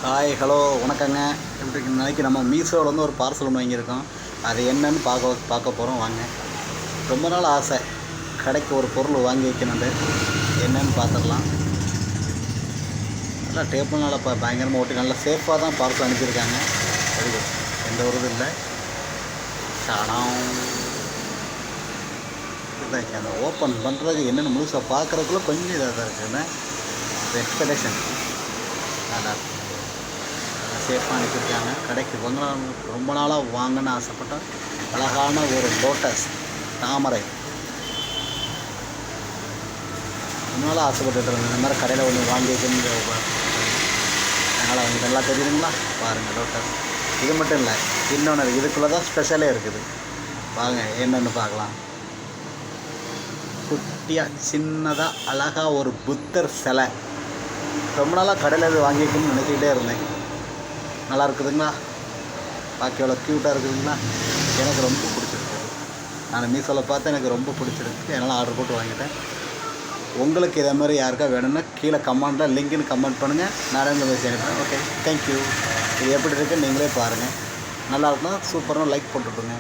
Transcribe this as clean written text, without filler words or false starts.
Hi hello வணக்கங்க. எப்படி நாளைக்கு நம்ம மீஷோவில் வந்து ஒரு பார்சல் ஒன்று வாங்கியிருக்கோம். அது என்னன்னு பார்க்க போகிறோம் வாங்க. ரொம்ப நாள் ஆசை கடைக்கு ஒரு பொருள் வாங்கி வைக்கணுண்டு. என்னன்னு பார்த்துடலாம். நல்லா டேபிள்னால பயங்கரமாக ஓட்டி நல்லா சேஃபாக தான் பார்சல் அனுப்பியிருக்காங்க. வெரி குட், எந்த ஒரு இது இல்லை. சடம் இதுதான் அந்த ஓப்பன் பண்ணுறதுக்கு என்னென்னு முழுசாக பார்க்குறதுக்குள்ள கொஞ்சம் இதாக தான் இருக்குதுன்னு எக்ஸ்பெக்டேஷன் நல்லா சேஃபாக அனுப்பியிருக்காங்க. கடைக்கு ரொம்ப நாளாக வாங்கன்னு ஆசைப்பட்ட அழகான ஒரு லோட்டஸ் தாமரை ரொம்ப நாளாக ஆசைப்பட்டுட்டு இருந்தேன். இந்த மாதிரி கடையில் ஒன்று வாங்கி வைக்கணுங்க. அதனால் அவங்களுக்கு நல்லா தெரியுதுங்களா பாருங்கள். லோட்டஸ் இது மட்டும் இல்லை, இன்னொன்று இதுக்குள்ளே தான் ஸ்பெஷலே இருக்குது. வாங்க என்னென்னு பார்க்கலாம். குட்டியாக சின்னதாக அழகாக ஒரு புத்தர் சிலை ரொம்ப நாளாக கடையில் இது வாங்கி வைக்கணும்னு நினச்சிக்கிட்டே இருந்தேன். நல்லா இருக்குதுங்களா, பாக்கி எவ்வளோ க்யூட்டாக இருக்குதுங்களா. எனக்கு ரொம்ப பிடிச்சிருக்குது. நான் மீஷோவில் பார்த்து எனக்கு ரொம்ப பிடிச்சிருக்கு. அதனால் ஆர்டர் போட்டு வாங்கிட்டேன். உங்களுக்கு இதே மாதிரி யாருக்கா வேணும்னா கீழே கமெண்ட்டில் லிங்க்னு கமெண்ட் பண்ணுங்கள். நானே இந்த மெசேஜ் அனுப்புகிறேன். Okay, thank you. இது எப்படி இருக்குன்னு நீங்களே பாருங்கள். நல்லா இருக்குன்னா சூப்பராக லைக் போட்டுவிட்டுங்க.